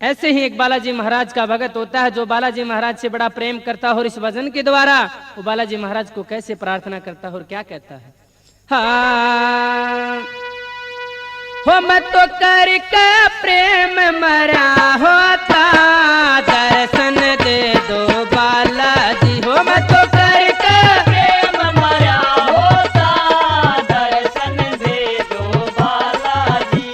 ऐसे ही एक बालाजी महाराज का भगत होता है जो बालाजी महाराज से बड़ा प्रेम करता है और इस भजन के द्वारा वो बालाजी महाराज को कैसे प्रार्थना करता है और क्या कहता है। हाँ हो मत तो करके प्रेम मरा होता, दर्शन दे दो बालाजी। हो मत तो करके प्रेम मरा होता, दर्शन दे दो बालाजी।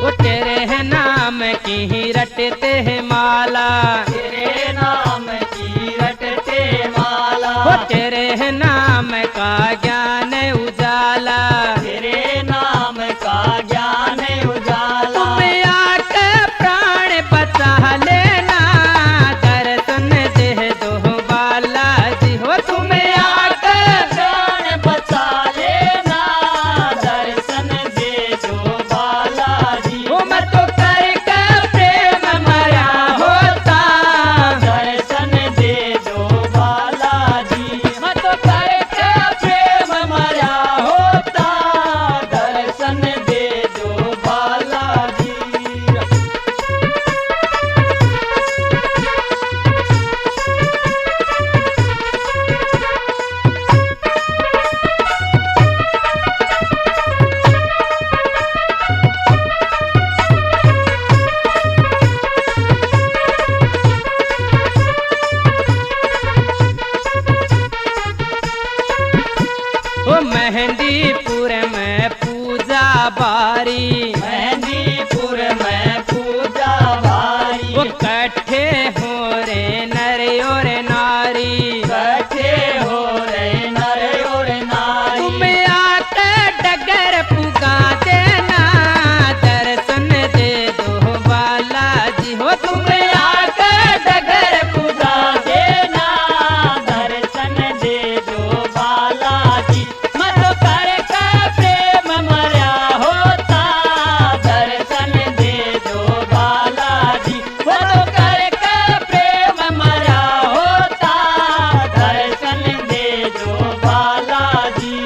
वो तेरे है नाम की ही रटते हैं माला, तेरे नाम की रटते माला। वो तेरे है नाम का ज्ञान उजाला, तेरे नाम का ज्ञान उजाला। तुम आके प्राण बचा लेना, दर्शन दे दो बालाजी। हो तुम आके प्राण बचा लेना, दर्शन दे दो बालाजी। हो मत तो करके प्रेम मरा होता, दर्शन दे दो बालाजी। मत करके प्रेम मरा होता, दर्शन दे दो बालाजी। हो मेहंदीपुर में पूजा बारी, मेहंदीपुर में पूजा भारी। वो इकट्ठे हो रे नर और नारी, बैठे हो रे नर और नारी। तुम आके डगर पुगा देना, दर्शन दे दो बालाजी। हो तुम आके डगर पूजा देना, दर्शन दे दो बालाजी। मत करके प्रेम मरा होता, दर्शन दे दो बालाजी। मत करके प्रेम मरा होता, दर्शन दे दो बालाजी।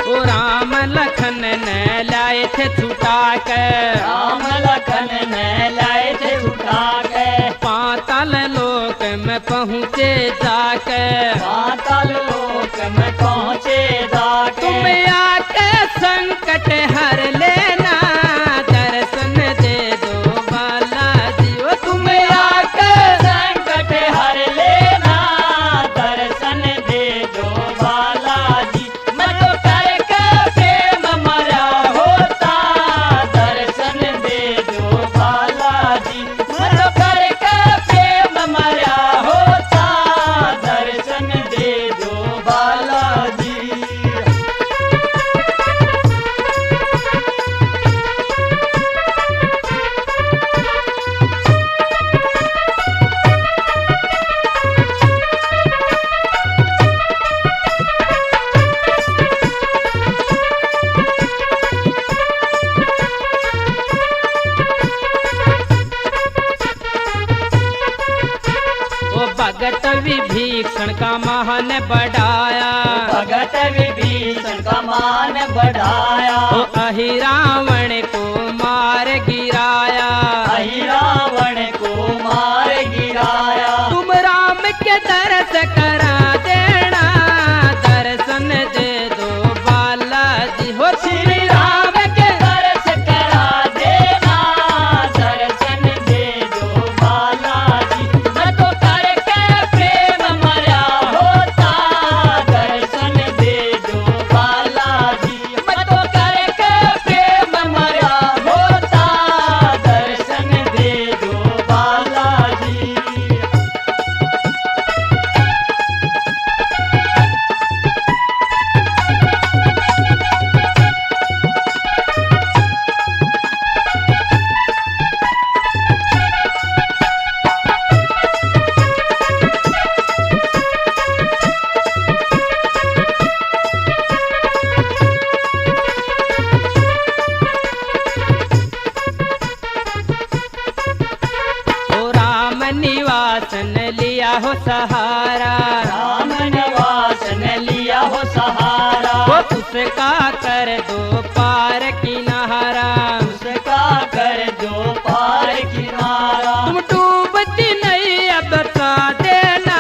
ओ राम लखन ने लाए थे छुटा के, राम लखन ने लाए थे उठा के। पाताल लोक में पहुँचे जाके, पाताल लोक में पहुँचे जाके। तुम आके संकट हर लेना, दर्शन दे दो बालाजी। ओ तुम आके संकट हर लेना, दर्शन दे दो बालाजी। मत करके प्रेम मरा होता, दर्शन दे दो बालाजी। मत करके प्रेम मरा होता, दर्शन दे दो बालाजी। ओ भगत विभीषण का महान बढ़ाया, भगत विभीषण का मान बढ़ाया। ओ अहि रावण को मार गिराया, अहि रावण को मार गिराया। तुम राम के दर्श करा देना, दर्शन दे दो बालाजी। हो श्री राम के दर्श करा देना, दर्शन दे दो बालाजी। मत करके प्रेम मरा होता, दर्शन दे दो बालाजी। मत करके प्रेम मरा निवास ने लिया हो सहारा, राम निवास ने लिया हो सहारा, वो उसका कर दो पार किनारा, उसका कर दो पार किनारा। तुम डूबती नहीं अब बता देना,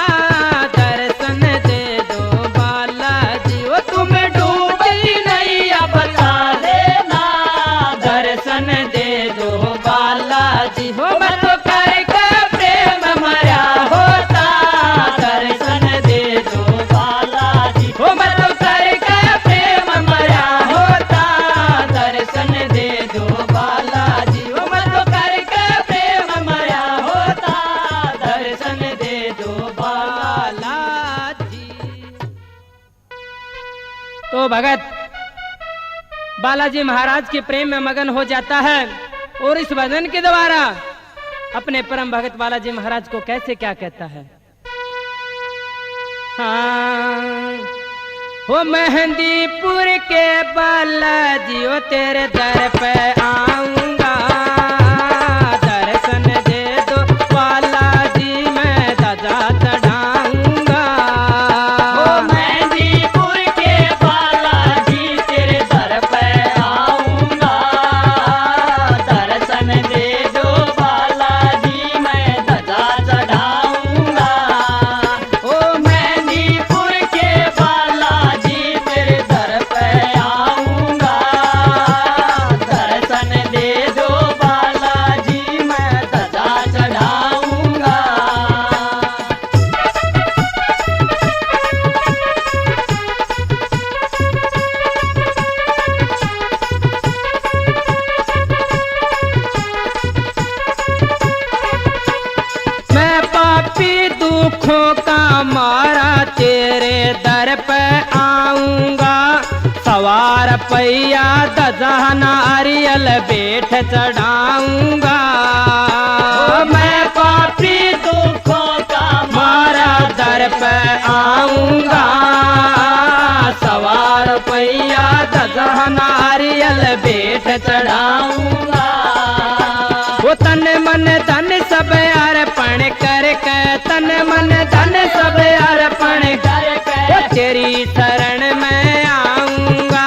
दर्शन दे दो बालाजी। वो तुम डूबती नहीं अब बता देना, दर्शन दे दो बालाजी। हो मैं तो करके प्रेम मरा होता, दर्शन दे दो बालाजी। हो मैं तो करके प्रेम मरा होता, दर्शन दे दो बालाजी। हो मैं तो करके प्रेम मरा होता, दर्शन दे दो बालाजी। तो भगत बालाजी महाराज के प्रेम में मगन हो जाता है और इस भजन के द्वारा अपने परम भगत बालाजी महाराज को कैसे क्या कहता है। हाँ, हो मेहंदीपुर के बालाजी ओ तेरे दर पे आऊंगा, दर्शन दे दो बालाजी मैं ध्वजा चढ़ाऊंगा। ओ मेहंदीपुर के बालाजी तेरे दर पे आऊंगा, दर्शन दे दो बालाजी मैं ध्वजा चढ़ाऊंगा। ओ मेहंदीपुर के बालाजी तेरे दर पे आऊंगा, दर्शन दे दो बालाजी मैं ध्वजा चढ़ाऊंगा। मैं पापी दुखों का मारा तेरे दर पे आऊंगा, सवार पैया ध्वजा नारियल बेठ चढ़ाऊंगा। मैं पापी दुखों का मारा दर पे आऊंगा, सवार पैया ध्वजा नारियल बेठ चढ़ाऊंगा। वो तन मन धन सब अर्पण करके, तन मन धन सब अर्पण करके, वो तेरी शरण में आऊंगा,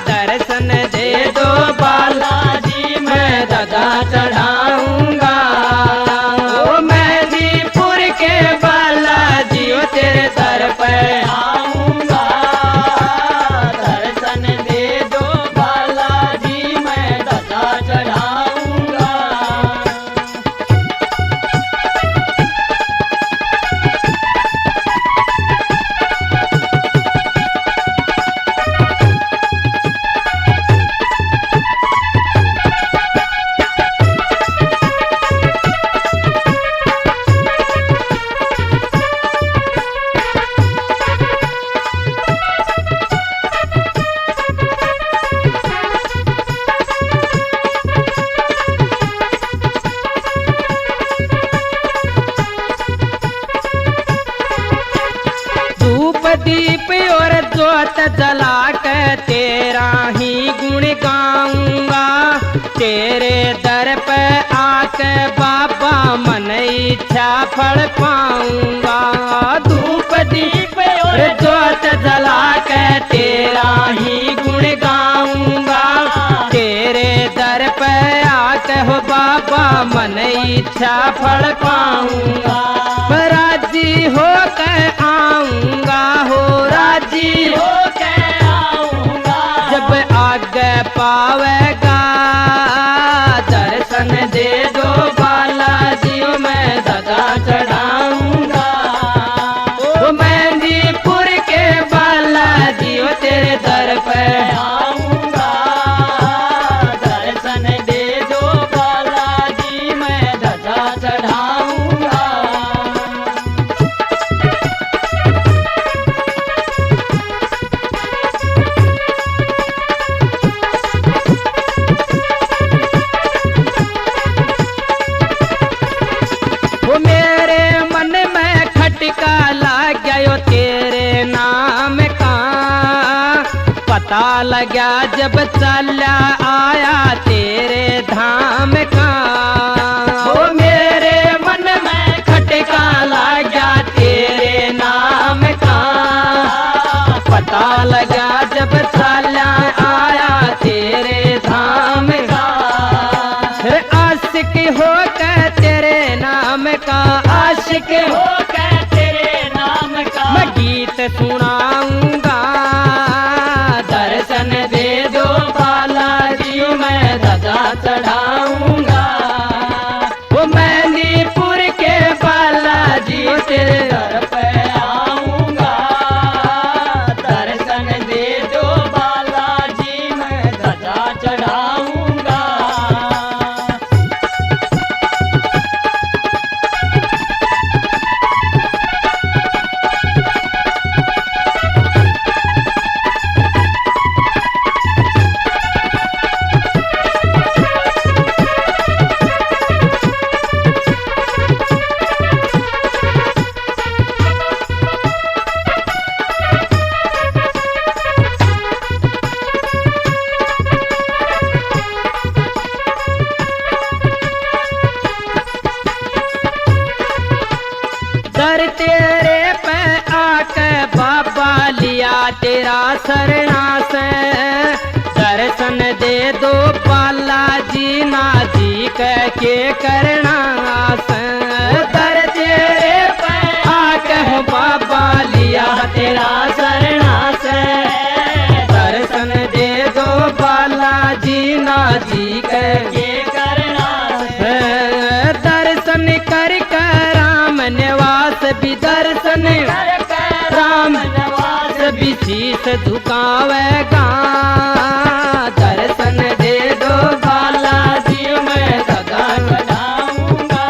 दर्शन दे दो बालाजी मैं ध्वजा चढ़ाऊंगा। ओ मेहंदीपुर के बालाजी ओ तेरे दर पे आऊंगा, दर्शन दे दो बालाजी मैं ध्वजा चढ़ाऊंगा। धूप दीप और ज्योत जला के तेरा ही गुण गाऊंगा, तेरे दर पे आके बाबा मन इच्छा फल पाऊंगा। धूप दीप और ज्योत जला के तेरा ही गुण गाऊंगा, तेरे दर पे आके हो बाबा मन इच्छा फल पाऊंगा। राजी हो के आऊंगा, हो राजी हो होके आऊंगा, जब आगे पावेगा, दर्शन दे दो बालाजी मैं ध्वजा चढ़ाऊंगा। ओ मेहंदीपुर के बालाजी ओ तेरे दर पे आऊंगा, दर्शन दे दो बालाजी मैं ध्वजा चढ़ाऊंगा। वो मेरे मन में खटका लग गयो तेरे नाम का, पता लगा जब चला आया तेरे धाम का। वो मेरे मन में का आशिक हो के तेरे नाम का मैं गीत सुनाऊंगा। दर्शन दे दो बालाजी मैं ध्वजा चढ़ाऊंगा। वो मेहंदीपुर के बालाजी तेरे दर पे आऊंगा। दर्शन दे दो बालाजी मैं ध्वजा चढ़ाऊंगा। दर तेरे पे आके बाबा लिया तेरा शरणास। दर्शन दे दो बालाजी ना जी के करना आस। दर तेरे पे आके हो बाबा लिया तेरा शरणास। दर्शन दे दो बालाजी ना जी के करना दर्शन कर राम निवास भी दर्शन राम नवाज भी शीश झुकावेगा। दर्शन दे दो बालाजी मैं ध्वजा चढ़ाऊंगा।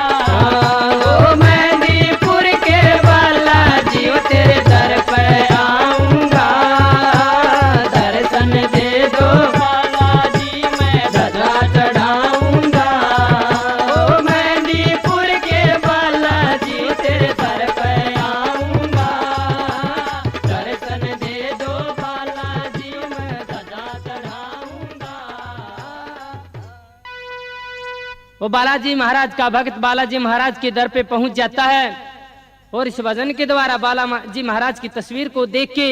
ओ मेहंदीपुर के बालाजी तेरे दर पर आऊंगा। दर्शन दे दो बालाजी मैं ध्वजा चढ़ाऊंगा। ओ मेहंदीपुर के बालाजी तेरे दर पर आऊंगा। दर्शन दे दो बालाजी मैं ध्वजा चढ़ाऊंगा। वो बालाजी महाराज का भक्त बालाजी महाराज के दर पे पहुंच जाता है और इस भजन के द्वारा बालाजी महाराज की तस्वीर को देख के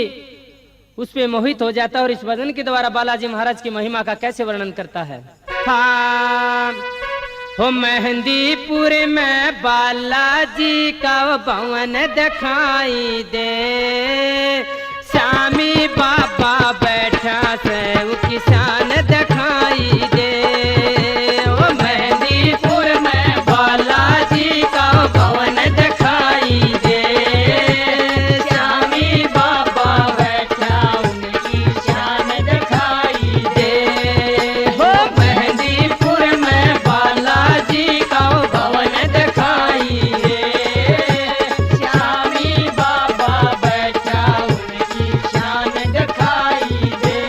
उस पे मोहित हो जाता है और इस भजन के द्वारा बालाजी महाराज की महिमा का कैसे वर्णन करता है। हाँ हो मेहंदीपुर में बालाजी का भवन दिखाई दे। श्यामी बाबा बैठा से वो किसान दिखाई दे। ओ मेहंदीपुर में बालाजी का भवन दिखाई दे। श्यामी बाबा बैठा उनकी शान दिखाई दे। हो मेहंदीपुर में बालाजी का भवन दिखाई दे। श्यामी बाबा बैठा उनकी शान दिखाई दे।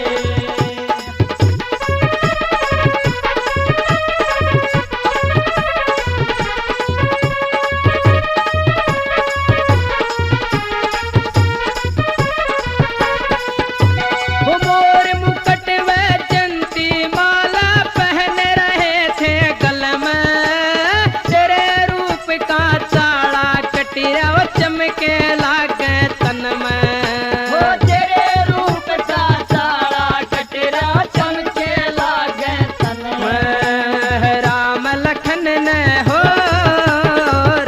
वो मोर मुकुट व जंती माला पहन रहे थे गल में। तेरे रूप का चाड़ा कटिया वो चमके लागे तन वो में। तेरे रूप का सारा कटरा चमके लागे तन में। राम लखन ने हो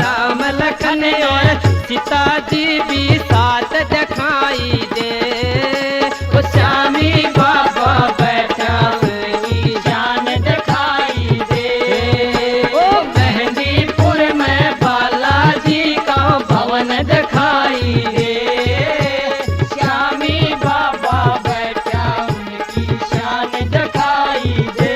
राम लखन और सीता जी भी साथ दिखाई दे। वो श्यामी बाबा बैठा उनकी शान दिखाई दे। ओ मेहंदीपुर में बालाजी का भवन दिखाई दे। श्यामी बाबा बैठा उनकी शान दिखाई दे।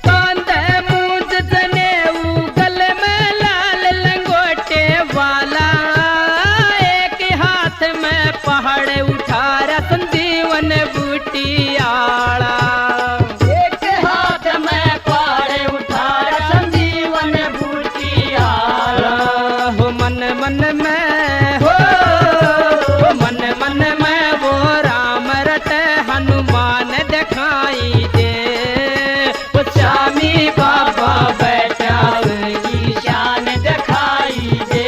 कांधे मूंछ जनेऊ गल में लाल लंगोटे वाला। एक हाथ में पहाड़ उठा संजीवन बूटियाला। एक हाथ में पहाड़ उठा संजीवन बूटियाला। हो मन मन में हो मन मन में वो राम रट हनुमान दिखाई दे। वो श्यामी बाबा बैठा उनकी शान दिखाई दे।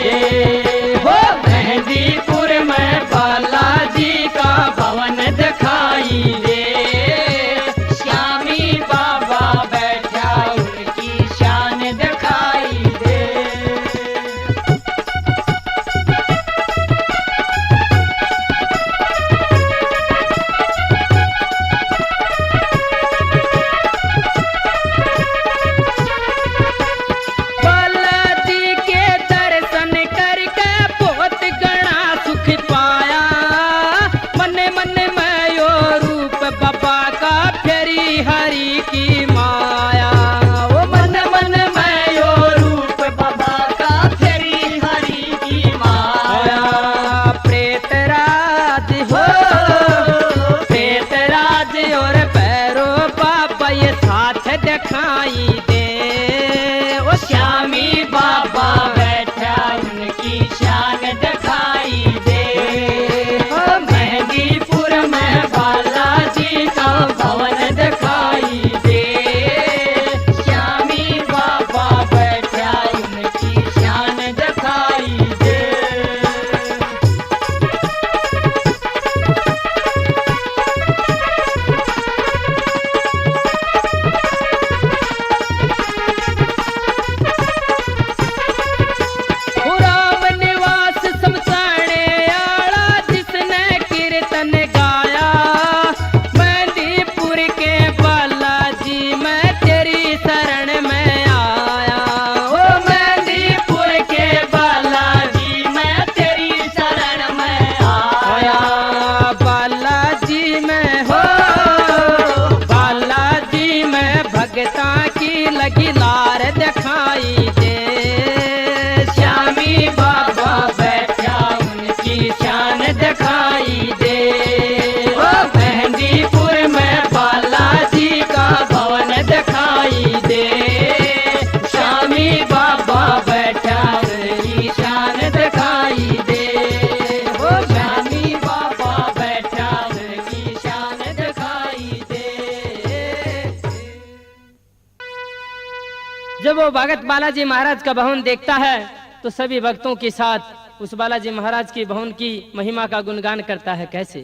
वो भगत बालाजी महाराज का भवन देखता है तो सभी भक्तों के साथ उस बालाजी महाराज की भवन की महिमा का गुणगान करता है। कैसे?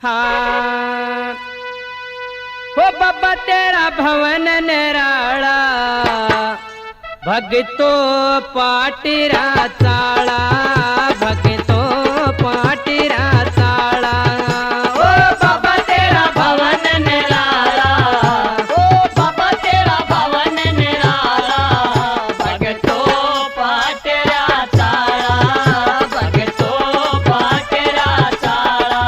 हाँ, हो बाबा तेरा भवन निराला, भगतो पाटिरा चाला, भगतो पाटिरा चाला। ओ बाबा तेरा भवन निराला, ओ बाबा तेरा भवन निराला, भगतो पाटिरा चाला, भगतो पाटिरा चाला।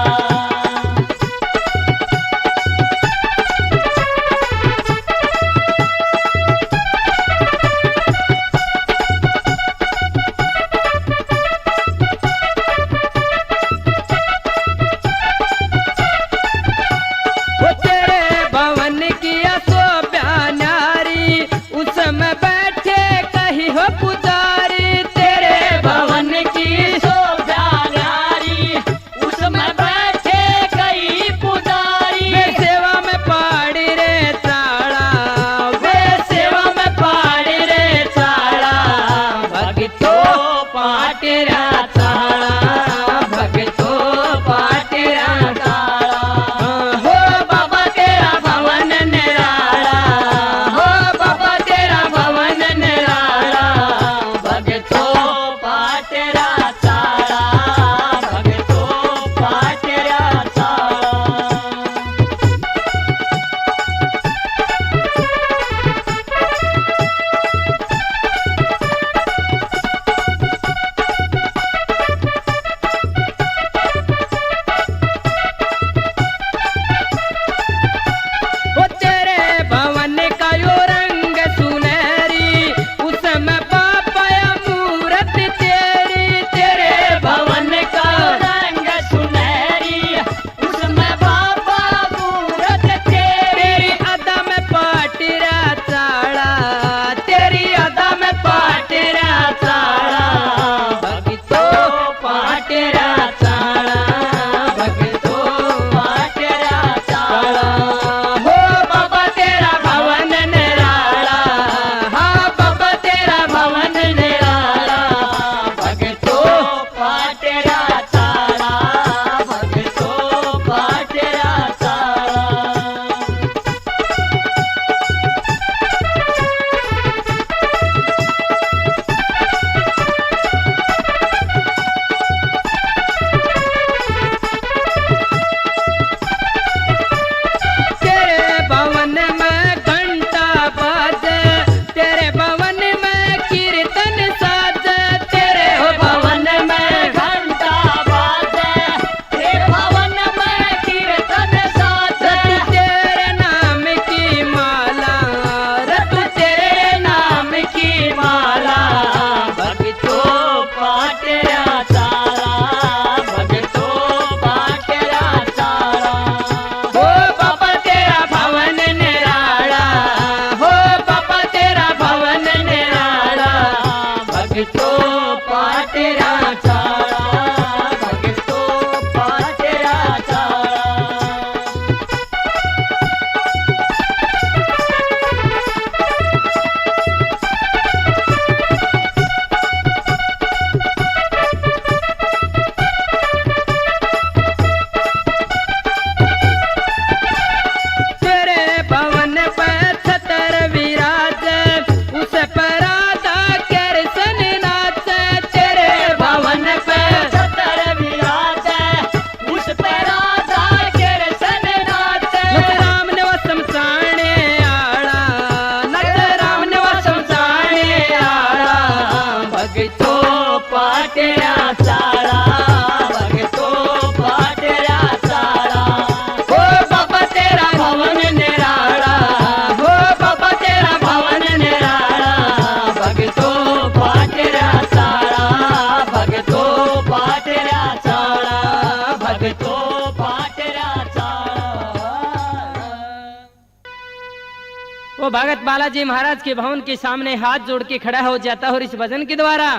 वो भगत बालाजी महाराज के भवन के सामने हाथ जोड़ के खड़ा हो जाता है और इस भजन के द्वारा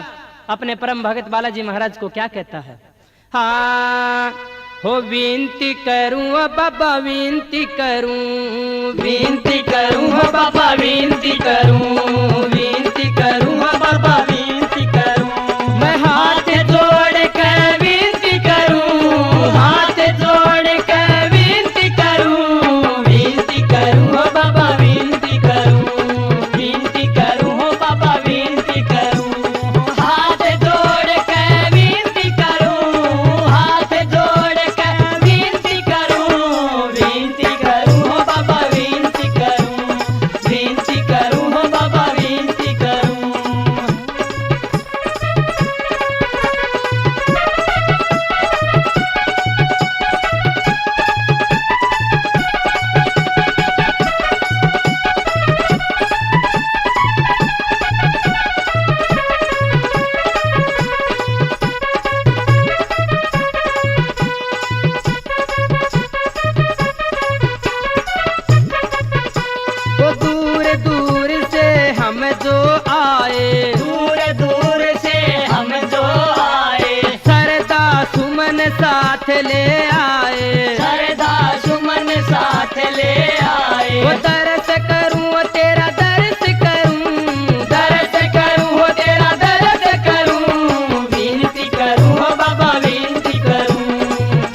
अपने परम भगत बालाजी महाराज को क्या कहता है। हाँ हो विनती करूं बाबा विनती करूं, विनती करूं हो बाबा विनती करूं, विनती बाबा विनती करूं, मैं हाथ जोड़ के विनती करूं, हाथ जोड़ के विनती करूं, विनती करूं हो बाबा विनती करूं, विनती करूं हो बाबा विनती करूं, हाथ जोड़ के विनती करूं, हाथ जोड़ के विनती करूं, विनती करूं हो बाबा विनती करूं, विनती करूं हो बाबा विनती करूं। वो दूर दूर से हम जो आए, दूर दूर से हम जो आए, सरदा सुमन साथ ले आए, सरदा सुमन साथ ले आए, वो दर्श करूं तेरा दर्श करूं, दर्द करूं हो तेरा दर्द करूं, विनती करूं हो बाबा विनती करूं,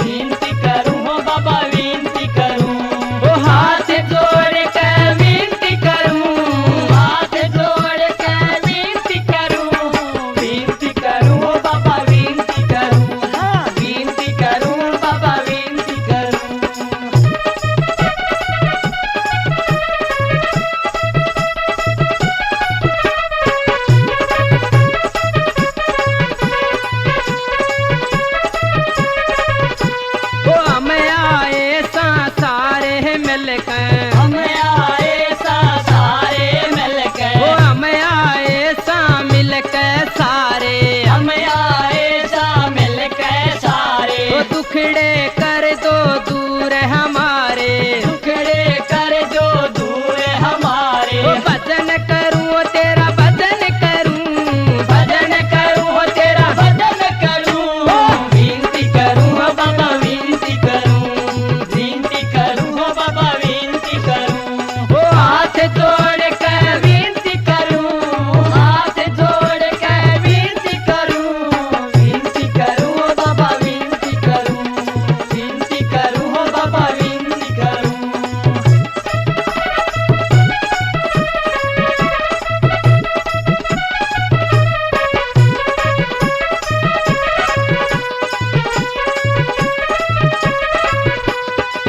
विनती करूं हो बाबा विनती करूं, वो हाथ जोड़ के विनती करूं, हाथ जोड़ के विनती करूं, विनती करूं हो बाबा विनती करूं, विनती करूं बाबा विनती करूं। वो हम आए सारे मिलकर, हम आए सारे मिलकर, वो हम आए मिलकर सारे, हम आए मिलकर सारे, वो दुखड़े कर दो दूर हमारे, टुकड़े कर दो दूर हमारे, वो भजन करूं तेरा भजन करूं, भजन करूं तेरा भजन करूं, विनती करूं हो बाबा विनती करूं, विनती करूं हो बाबा विनती करूं, वो हाथ जोड़ के विनती करूं, हाथ जोड़ के विनती करूं, विनती करूं हो बाबा विनती करूं, विनती करूं हो बाबा विनती करूं।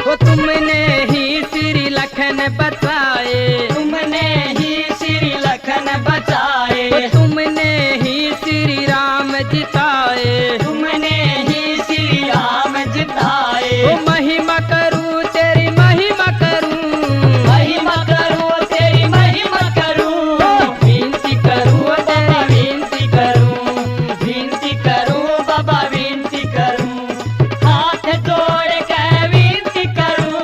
वो तुमने ही श्री लखन बचाए, तुमने ही श्री लखन बचाए, वो तुमने ही श्री राम जिताए, तुमने ही श्री राम जिताए, वो महिमा करूं तेरी महिमा करूं, महिमा करूं तेरी महिमा करूं, विनती करूं बाबा विनती करूं, विनती करूं बाबा विनती करूं, हाथ जोड़ के विनती करूं,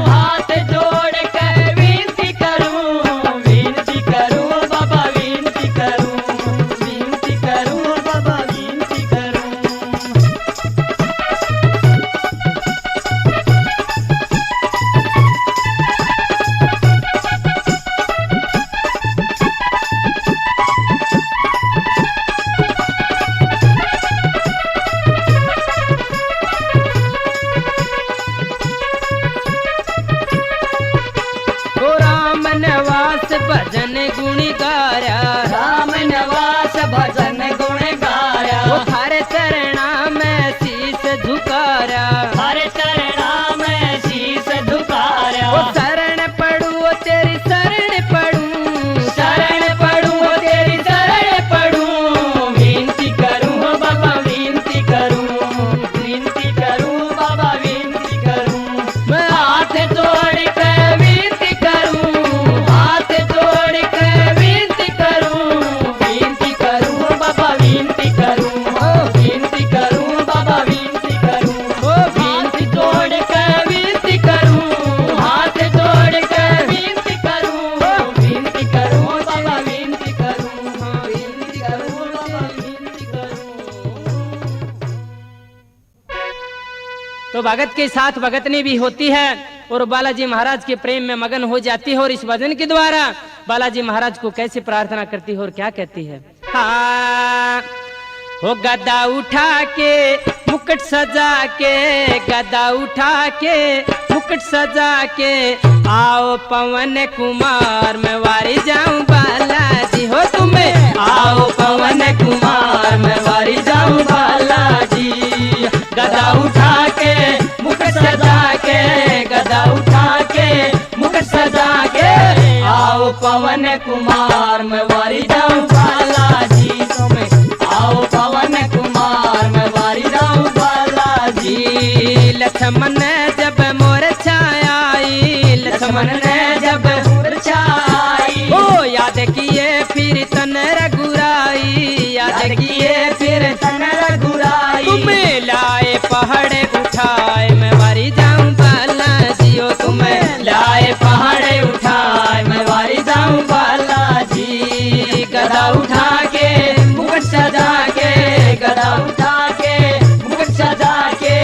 हाथ जोड़ के विनती करूं, विनती करूं बाबा विनती करूं, विनती करूं बाबा विनती करूं। वो राम नवास भजन गुण गाया, राम नवास भजन गुण गाया, वो हर चरणा में शीस झुकाया, हर चरणा में शीस झुकाया, वो शरण पढ़ू तेरी शरण पढ़ू, शरण पढ़ूं तेरी शरण पढ़ूं, विनती करूं हो बाबा विनती करूं, विनती करूं बाबा विनती करूं, मैं हाथ जोड़ के विनती करूं, हाथ जोड़ के विनती करूं, विनती करूं बाबा विनती करूं, विनती करूं बाबा विनती करूं, ओ हाथ जोड़ के विनती करूं, हाथ जोड़ के विनती करूं, विनती करूं बाबा विनती करूं, विनती करूं बाबा विनती करूं। तो भगत के साथ भगतनी भी होती है और बालाजी महाराज के प्रेम में मगन हो जाती है और इस भजन के द्वारा बालाजी महाराज को कैसे प्रार्थना करती है और क्या कहती है। हाँ हो गदा उठा के मुकुट सजा के, गदा उठा के मुकुट सजा के, आओ पवन कुमार मैं वारी जाऊं बालाजी। हो तुम्हें आओ पवन कुमार मैं वारी जाऊं बालाजी। गदा उठा के मुकुट सजा के, गदा उठा के मुकुट सजा के, आओ पवन कुमार मैं वारी जाऊं बालाजी। तुम्हें आओ पवन कुमार मैं वारी जाऊं बालाजी। लक्ष्मण ने जब मोर छाई, लक्ष्मण ने जब मूर्छा आई, ओ याद किए फिर तन रघुराई, याद किए फिर तन रघुराई। तुम्हें लाए पहाड़े उठाए मैं वारी जाऊं बालाजी। ओ तुम्हें लाए पहाड़े उठाए मैं वारी जाऊं बालाजी। गदा उठा के मुकुट सजा के, गदा उठा के मुकुट सजा के,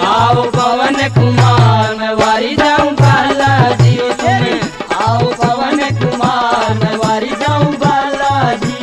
आओ पवन कुमार मैं वारी जाऊं बालाजी। तुम्हें आओ पवन कुमार मैं वारी जाऊं बालाजी।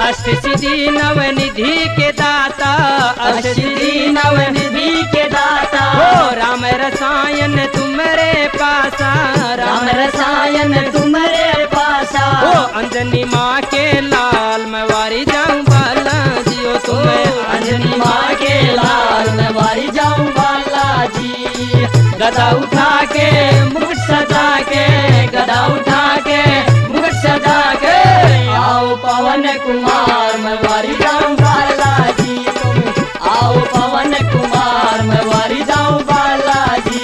अष्ट सिद्धि नवनिधि के दाता, अष्ट अष्टसिद्धि नवनिधि के दाता, हो राम रसायन तुम्हारे पासा, राम रसायन तुम्हारे पासा। हो अंजनी माँ के लाल मैं वारी जाऊं बालाजी। ओ तुम्हें अंजनी माँ के लाल मैं वारी जाऊं बालाजी। गदा उठा के मुकुट सजा के, गदा उठा के मुकुट सजा के, आओ पवन कुमार मैं वारी जाऊं बालाजी। तुम आओ पवन कुमार मैं वारी जाऊं बालाजी।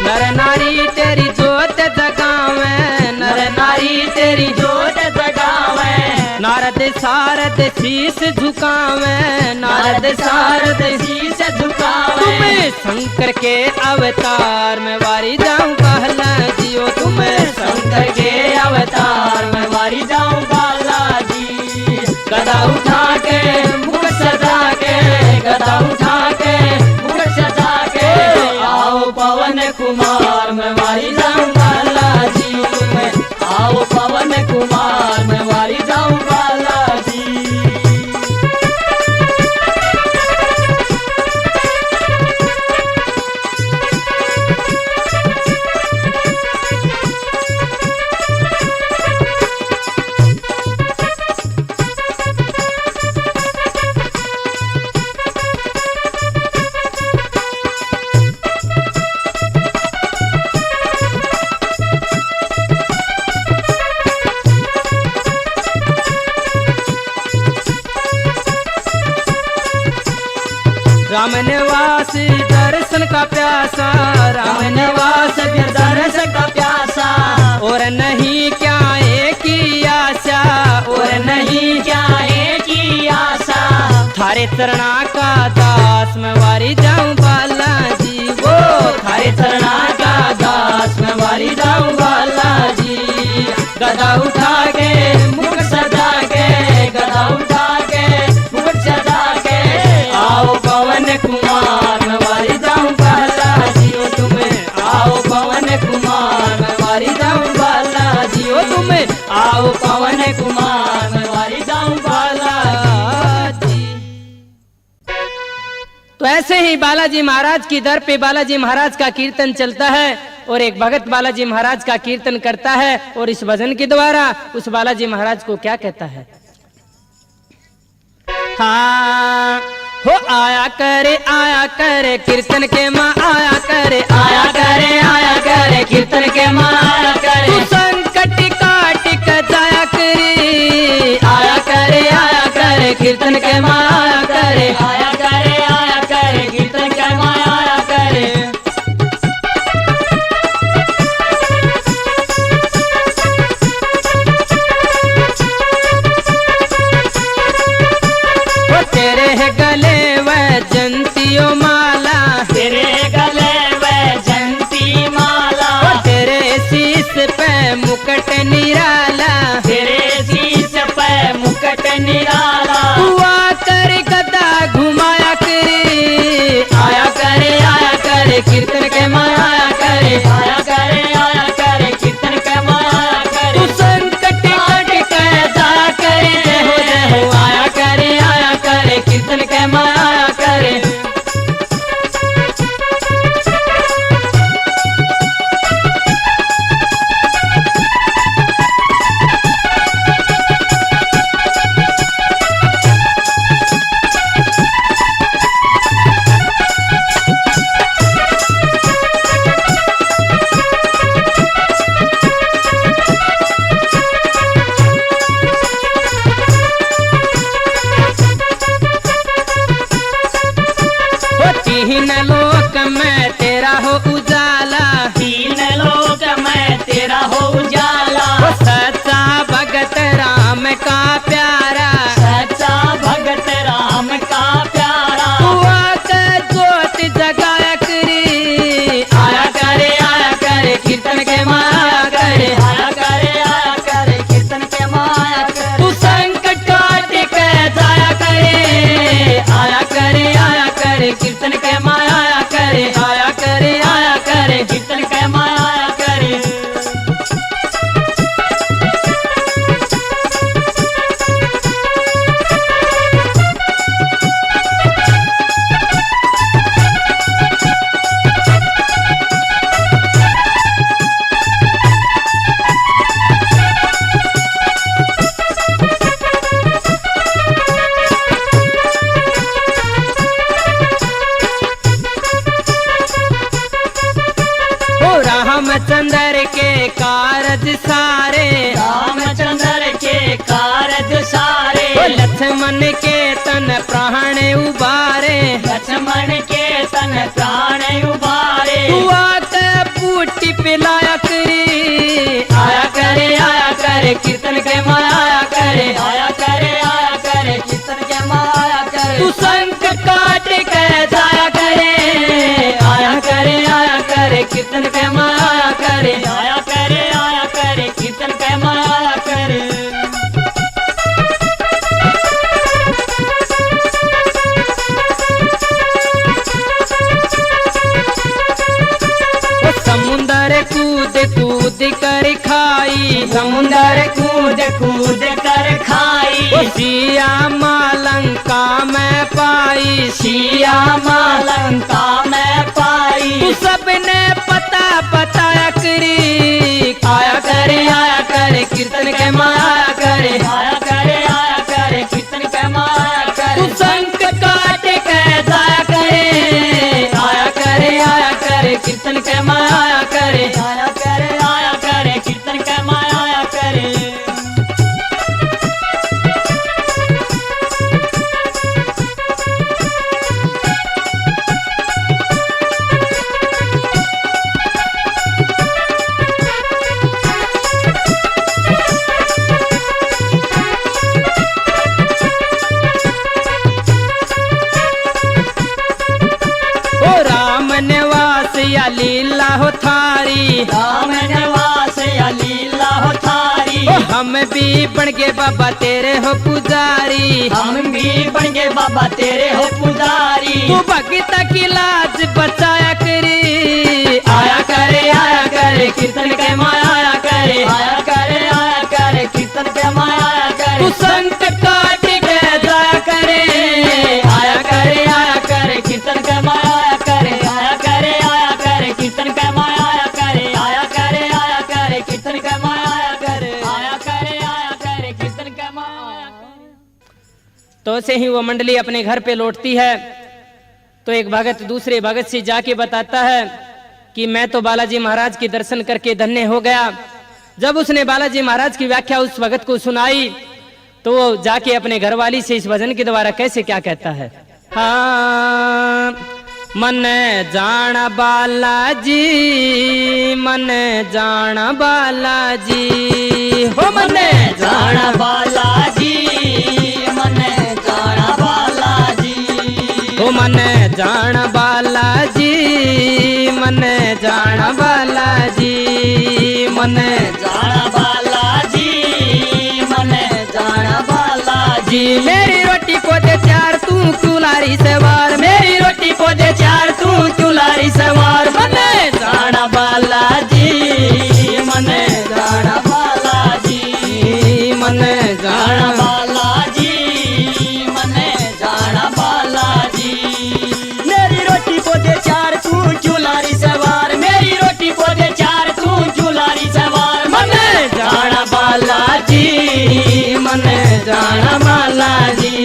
नर नारी तेरी जोत जगावे, नर नारी तेरी जोत जगावे, नारद सारद शीस झुकावे, नारद सारद शीस झुकावे। तुम्हें शंकर के अवतार में वारी जाऊं बालाजी। ओ तुम्हें शंकर के अवतार मैं वारी जाऊं बालाजी। गदा उठा के मुकुट सजा के, गदा उठा के मुकुट सजा के, आओ पवन कुमार मैं वारी जाऊं बालाजी। तुम्हें आओ पवन कुमार मैं वारी जाऊं बालाजी। राम निवास दर्शन का प्यासा, राम निवास दर्शन का प्यासा, और नहीं क्या एक ही आशा, और नहीं क्या है की आशा। थारे चरणा का दास मैं वारी जाऊं बालाजी। वो थारे चरणा का दास मैं वारी जाऊं बालाजी। गदा उठा के मुकुट सजा के, गदा उठा के मुकुट सजा के, आओ पवन कुमार मैं वारी जाऊं बालाजी। तुम्हें आओ पवन कुमार मैं वारी जाऊं बालाजी। तुम्हें आओ पवन कुमार मैं वारी जाऊं बालाजी। तो ऐसे ही बालाजी महाराज की दर पे बालाजी महाराज का कीर्तन चलता है, और एक भगत बालाजी महाराज का कीर्तन करता है, और इस भजन के द्वारा उस बालाजी महाराज को क्या कहता है। हाँ हो आया करे कीर्तन के माँ आया करे, आया करे कीर्तन के माँ आया तू करे। संकट काट कर जाया करे, आया करे कीर्तन कीर्तन के माया करे, आया करे कीर्तन के माया आया करे। वो तेरे है गले वैजंतियों माला, तेरे गले वैजंती माला, वो तेरे शीश पे मुकुट निराला, तेरे शीश पे मुकुट निराला। तू आकर गदा घुमाया करे, आया करे कीर्तन के माया करे, आया करे कीर्तन के माया करे। तू संकट कट के जाया करे, जय हो आया करे कीर्तन के माया करे। तीन लोक में तेरा हो उजाला, तीन लोक में तेरा हो उजाला, वो सच्चा भगत राम का प्यारा, सच्चा भगत राम का प्यारा। तू आकर ज्योत जगाया करे, आया करे कीर्तन के माया करे, आया करे कीर्तन के माया करे। तू संकट काट के जाया करे, आया करे कीर्तन के माया करे, आया करे कीर्तन के माया करे। ओ रामचंद्र के कारज सारे, रामचंद्र के कारज सारे, ओ लक्ष्मण के तन प्राण उबारे, लक्ष्मण के तन प्राण उबारे। तू आकर बूटी पिलाया करे, आया करे कीर्तन के माया करे, आया करे कीर्तन के माया करे। तू संकट काट के जाया करे, आया करे कीर्तन के माया करे, आया करे कीर्तन के माया करे। ओ समुंदर कूद कूद कर खाई, समुंदर कूद कूद कर खाई, ओ सिया मालंका में पाई, सिया मालंका में पाई। तू सबने पता बताया करे, आया करे कीर्तन के माया करे, आया करे कीर्तन के माया करे। तू संकट काट के जाया करे, आया करे कीर्तन के माया करे, आया करे कीर्तन के माया करे। ओ राम निवास या लीला हो थारी, राम निवास या लीला हो थारी, ओ हम भी बन गए बाबा तेरे हो पुजारी, हम भी बन गए बाबा तेरे हो पुजारी। तू भगत की लाज बचाया करे, आया करे कीर्तन के माया करे, आया करे कीर्तन के माया करे। तू संकट काट के जाया करे, आया करे कीर्तन के माया करे, आया करे कीर्तन के माया करे। आया करे कीर्तन के माया करे। आया करे कीर्तन के माया करे। तो ऐसे ही वो मंडली अपने घर पे लौटती है तो एक भगत दूसरे भगत से जाके बताता है कि मैं तो बालाजी महाराज के दर्शन करके धन्य हो गया। जब उसने बालाजी महाराज की व्याख्या उस भगत को सुनाई तो वो जाके अपने घरवाली से इस भजन के द्वारा कैसे क्या कहता है। हाँ, मन जाना बालाजी, मन जाना बालाजी, हो मन जाना बालाजी, मन जाना बालाजी, हो मन जाना बालाजी, मन जाना बालाजी, मन जाना बालाजी, मन जाना बालाजी। मेरी रोटी को दे चार तू चुलारी सवार, मेरी रोटी को दे चार तू चुलारी सवार, मन जाना बालाजी, मन जाना बालाजी, मन जाना जाना बालाजी, मन जाना बालाजी। मेरी रोटी को दे चार तू चुलारी सवार, मेरी रोटी को दे चार तू चुलारी सवार, मन जाना बालाजी, मन जाना बालाजी,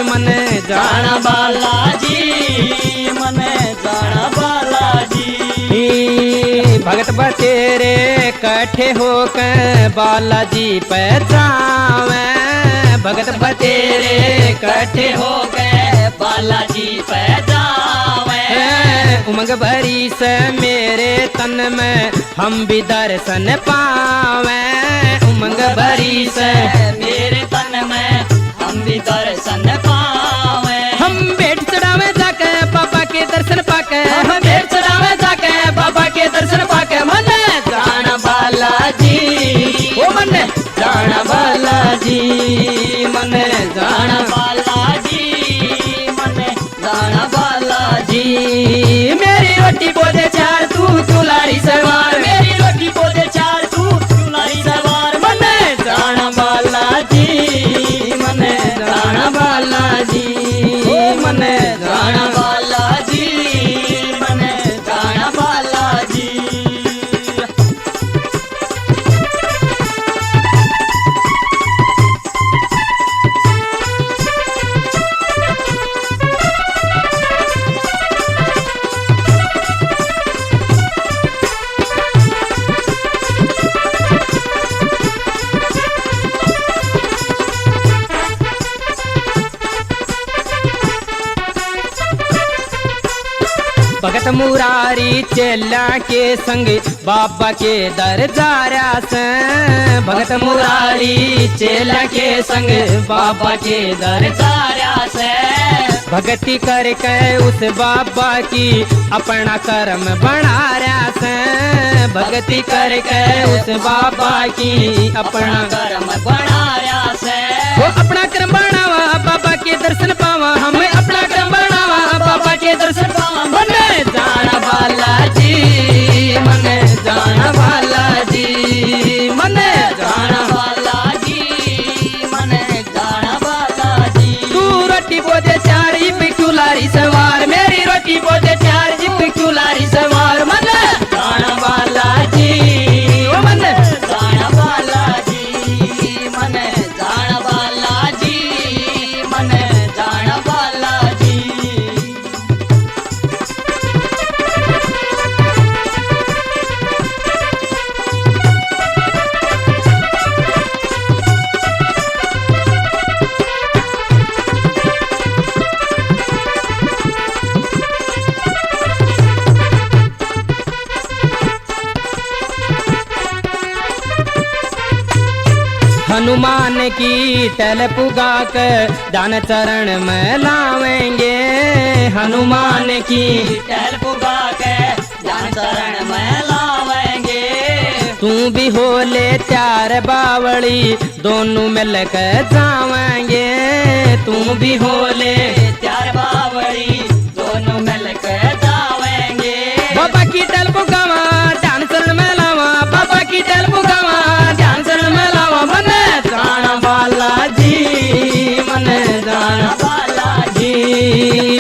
मन जाना जाना बालाजी, मन जाना बालाजी। भगत बतेरे कट्ठे होकर बालाजी पे जावे, भगत बतेरे इकट्ठे हो गए बालाजी पे जावे, उमंग भरी से मेरे तन में हम भी दर्शन पावे, उमंग भरी से मेरे तन में हम भी दर्शन पावे, हम बैठ चढ़ावे जाके बाबा के दर्शन पाके, हम भेंट चढ़ावे जाके बाबा के दर्शन पाके, मन जाना बालाजी, ओ मन जाना बालाजी, मन जाना जाना बालाजी, मन जाना बालाजी। मेरी रोटी को दे चार तू चुलारी सवार, मेरी रोटी को दे चार तू चुनारी सवार, मन जाना बालाजी, मन जाना बालाजी, मन जाना जाना बालाजी, मन जाना बालाजी। भगत मुरारी चेला के संग बाबा के दर जारा से, भगत मुरारी चेला के संग बाबा के दर तारा से भक्ति करके उस बाबा की अपना कर्म बना रहा से, भक्ति करके उस बाबा की अपना कर्म बनाया से, वो अपना कर्म बनावा बाबा के दर्शन पावा, हमें अपना कर्म बनावा बाबा के दर्शन पावा, मन जाना बालाजी, मन जाना बालाजी, मन जाना जाना बालाजी, मन जाना बालाजी। तू रोटी बोझे चार जिप चुलारी सवार, मेरी रोटी बोझे चार जिप चुलारी सवार, मन जाना बालाजी, ओ मन जाना बालाजी, मन जाना बालाजी, मन जाना बालाजी। हनुमान की टल पुगा कर दान चरण में लावेंगे, हनुमान की टहल पुगा के जान चरण में लावेंगे, तू भी हो ले चार बावड़ी दोनों मिलकर जावेंगे, तू भी हो ले चार बावड़ी दोनों मिलकर जावेंगे, बाबा की टल पुगावा ध्यान शरण में लावा, बाबा की टल पुगावा ध्यान शरण में लावा, मन जाना बालाजी, मन जाना बालाजी,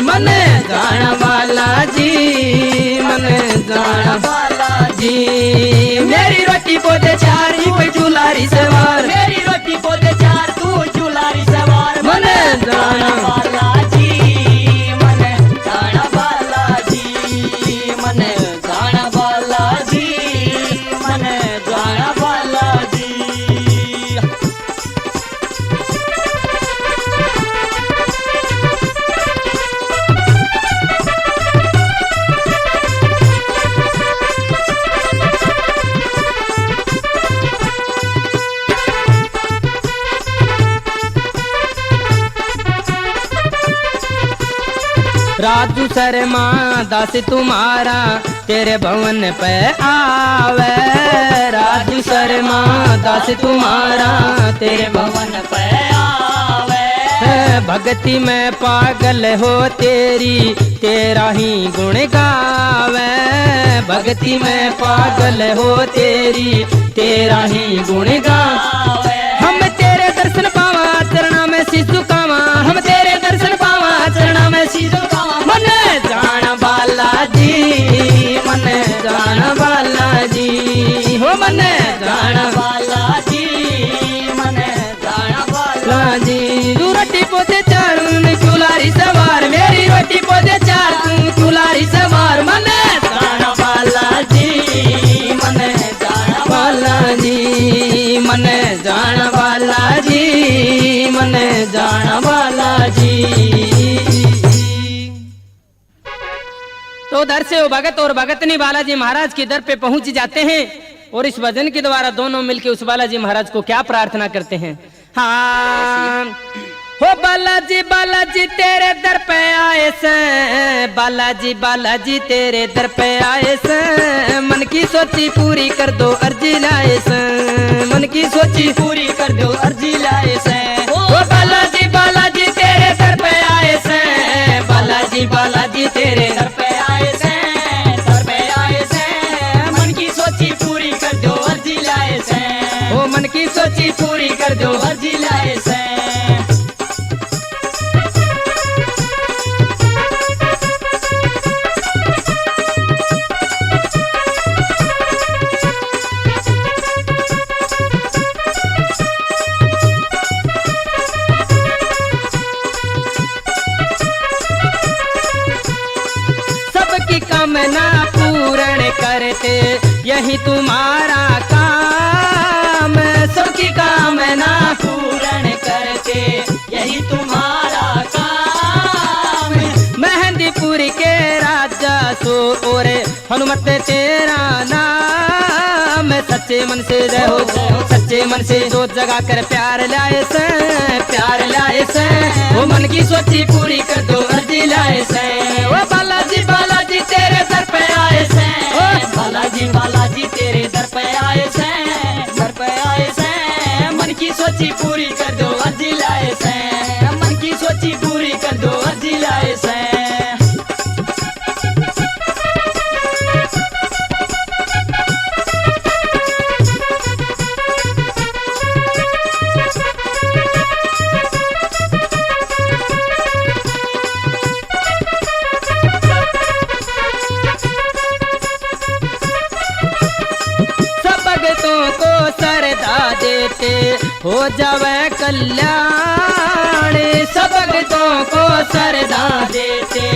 मन जाना बालाजी, मन जाना बालाजी। मेरी रोटी को दे चार ही चुलारी सवार, मेरी रोटी को दे चार तू चुलारी सवार, मन जाना बालाजी, मन जाना बालाजी, मन जाना बालाजी, मन जाना बालाजी। राजू शर्मा दास तुम्हारा तेरे भवन पे आवे। राजू शर्मा दास तुम्हारा तेरे भवन पे आवे। भक्ति में पागल हो तेरी तेरा ही गुण गावे। भक्ति में पागल हो तेरी तेरा ही गुण गावे। हम तेरे दर्शन पावा चरणा में शीश झुकावा। हम तेरे दर्शन पावा चरणा में शीश झुकावा। मन जान बालाजी मन जान बालाजी हो मन जान बालाजी मन जान बालाजी। तू रोटी पोते चार चुलारी सवार मेरी रोटी पोते चार तू चुलारी सवार। मन जान बालाजी मन जान बालाजी मन जान बालाजी मन जान बालाजी। तो उधर से वो भगत और भगतनी बालाजी महाराज के दर पे पहुंच जाते हैं और इस भजन के द्वारा दोनों मिलकर उस बालाजी महाराज को क्या प्रार्थना करते हैं। हाँ हो बालाजी बालाजी तेरे दर पे आए से। बालाजी बालाजी तेरे दर पे आए से। मन की सोची पूरी कर दो अर्जी लाए से। मन की सोची पूरी कर दो अर्जी लाए से। ओ बालाजी बालाजी तेरे दर पे आए से। बालाजी बालाजी तेरे दर पे आए से दर पे आए से। मन की सोची पूरी कर दो अर्जी लाए से। ओ मन की सोची पूरी कर दो अर्जी लाए से। कामना पूर्ण करते यही तुम्हारा काम। सबकी कामना पूर्ण करते यही तुम्हारा काम। मेहंदीपुर के राजा सो और हनुमत तेरा नाम। सच्चे मन से रहो सच्चे मन से जो जगा कर प्यार लाए से। प्यार लाए से वो मन की सोची पूरी कर दो अर्जी लाए से। वो बालाजी बालाजी तेरे दर पे आए से। बालाजी बालाजी तेरे दर पे आए से। दर पे आए से। मन की सोची पूरी कर दो अर्जी लाए से। मन की सोची पूरी कर दो अर्जी लाए से। देते हो जावे कल्याण। सब भक्तों को सरदा देते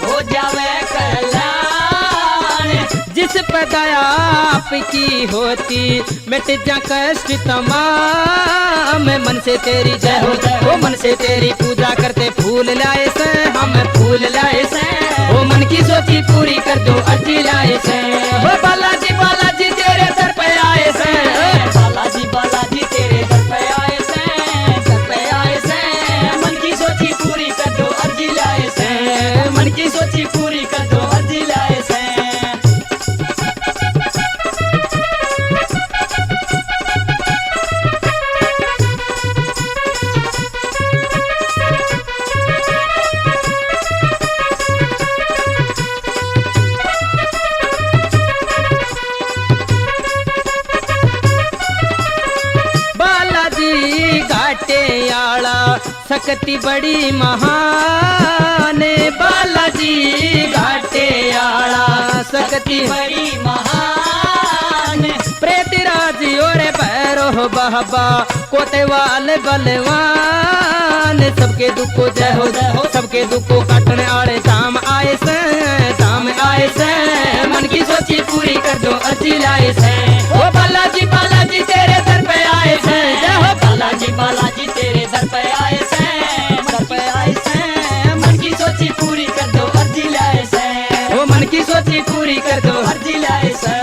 हो जावे कल्याण। जिस पर दया आपकी होती मिट जा कष्ट तमाम। मन से तेरी जय हो वो मन से तेरी पूजा करते फूल लाए से। हम फूल लाए से वो मन की सोची पूरी कर दो अर्जी लाए से। वो बालाजी बालाजी तेरे दर पे आए से। बालाजी बालाजी तेरे दर पे आए से। दर पे आए से। मन की सोची पूरी कर दो अर्जी लाए से। मन की सोची पूरी कर दो अर्जी लाए से। शक्ति बड़ी महान। बालाजी घाटे आला शक्ति बड़ी महान। प्रेतराज और भैरो बाबा कोतेवाल बलवान। सबके दुख को जय हो सबके दुख को काटने आड़े धाम आए से। धाम आए से मन की सोची पूरी कर दो अर्जी लाए से। ओ बालाजी बालाजी तेरे दर पे आए से। जय हो बालाजी बालाजी तेरे दर पे आए से। दर पे आए से। मन की सोची पूरी कर दो अर्जी लाए से। ओ मन की सोची पूरी कर दो अर्जी लाए से।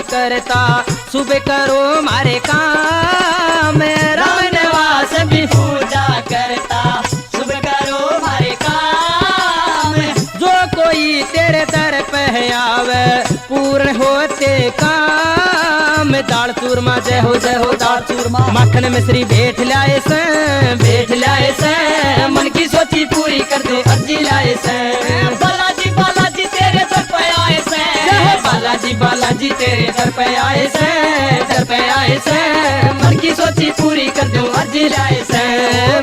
करता सुबह करो मारे काम राम निवास भी पूजा करता सुबह करो मारे काम जो कोई तेरे दर पे आवे पूर्ण होते काम दाल चूरमा जय हो दाल चूरमा मक्खन मिश्री भेंट लाए से भेंट लाए से मन की सोची पूरी कर दो अर्जी लाए से बालाजी बालाजी तेरे दर पे आए से बालाजी बालाजी तेरे दर पे आए से मन की सोची पूरी कर दो अर्जी लाए से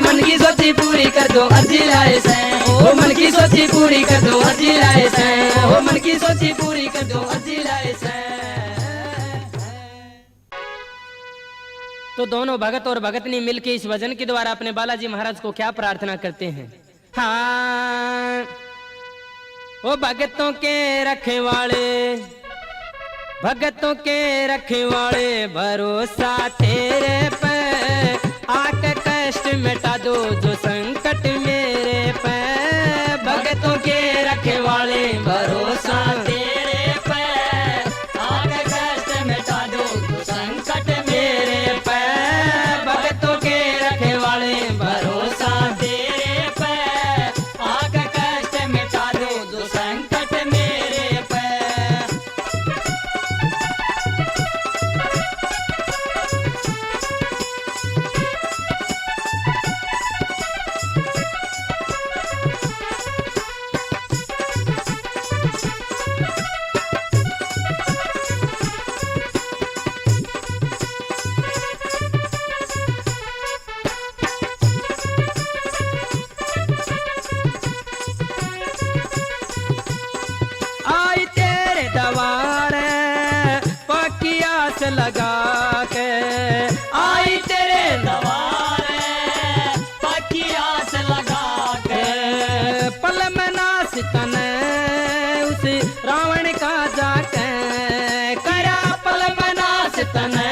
मन की सोची पूरी कर दो अर्जी लाए से ओ मन की सोची पूरी कर दो अर्जी लाए से ओ मन की सोची पूरी कर दो अर्जी लाए से। तो दोनों भगत और भगतनी मिलके इस भजन के द्वारा अपने बालाजी महाराज को क्या प्रार्थना करते हैं। हाँ ओ भगतों के रखवाले भगतों के रखवाले भरोसा तेरे पे आके कष्ट मिटा दो जो संकट मेरे पे भगतों के रखवाले भरोसा तेरे पे आके कष्ट मिटा दो जो संकट मेरे पे भगतों के रखवाले भरोसा तेरे पे आके कष्ट मिटा दो जो संकट मेरे पे। आई तेरे दवारे पक्की आस लगा के आई तेरे दवारे पक्की आस लगा के पल में नाश तने उस रावण का जाके करा पल में नाश तने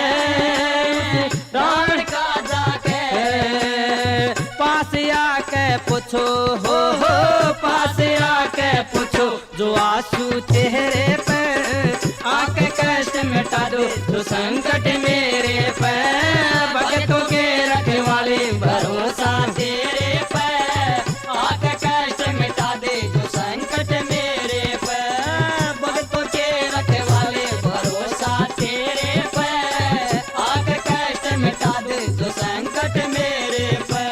रावण का जाके पास आके पूछो हो पास आके पूछो जो आंसू चेहरे पे आके कष्ट मिटा दो जो संकट मेरे पे भगतों के रखवाले भरोसा तेरे पे आके कष्ट मिटा दे जो संकट मेरे पे भक्तों के रखवाले भरोसा तेरे पे आके कष्ट मिटा दे जो संकट मेरे पे।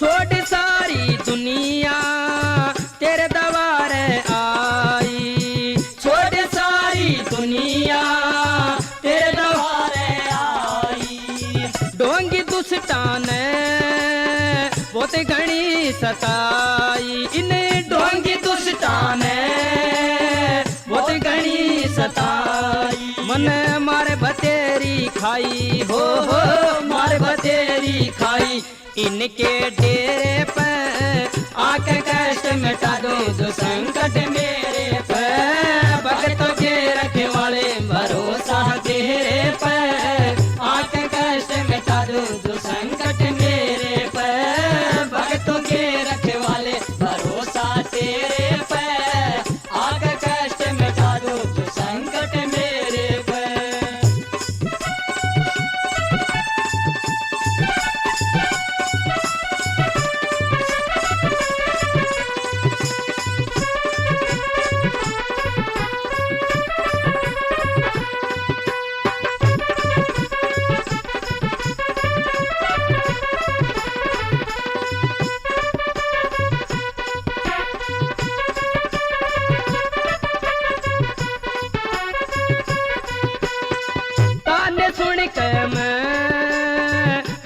छोड़ सारी दुनिया तेरे दवारे आई छोड़ सारी दुनिया तेरे द्वारे आई डोंगी दुष्टान बहुत घनी सताई इन्हें डोंगी दुष्टान बहुत घनी सताई मन मार बतेरी खाई हो मार बतेरी खाई इनके डेरे पे आके कष्ट मिटा दो जो संकट मेरे पे भगतों के रखवाले भरोसा तेरे पे आके कष्ट मिटा दो जो संकट मेरे पे भक्तों के रखवाले भरोसा तेरे पे आके कष्ट मिटा दो जो संकट मेरे पे।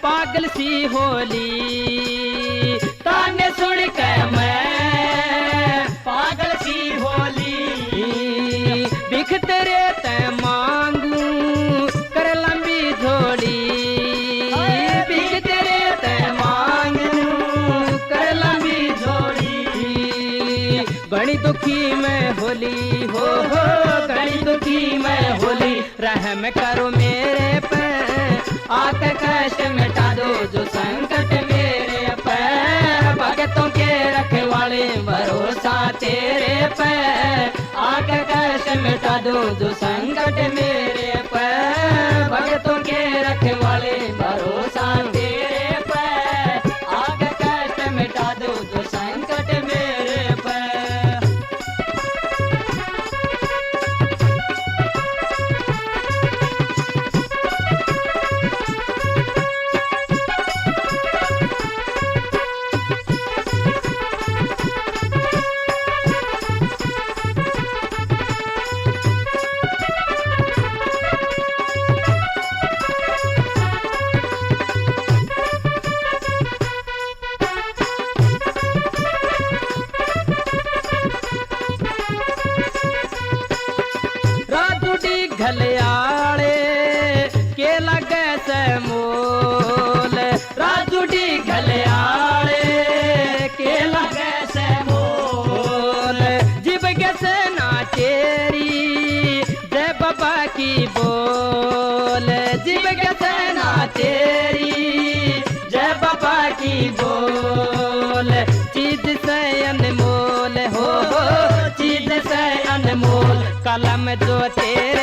पागल सी होली ताने सुन के मैं होली हो घड़ी दुखी मैं होली। रहम करो मेरे पे आके कष्ट मिटा दो जो संकट मेरे पे। भगतों के रखवाले भरोसा तेरे पे आके कष्ट मिटा दो जो संकट मेरे पे। भगतों के रखवाले भरोसा तेरे पे आके कष्ट मिटा दो जो संकट मेरे पे। घलियाड़े के लगे से मोल। राजूडी घलियाड़े के लगे से मोल। जीव से ना तेरी जय बाबा की बोल। जीव से ना तेरी जय बाबा की बोल। चीज से अनमोल हो चीज से अनमोल। कलम जो तेरी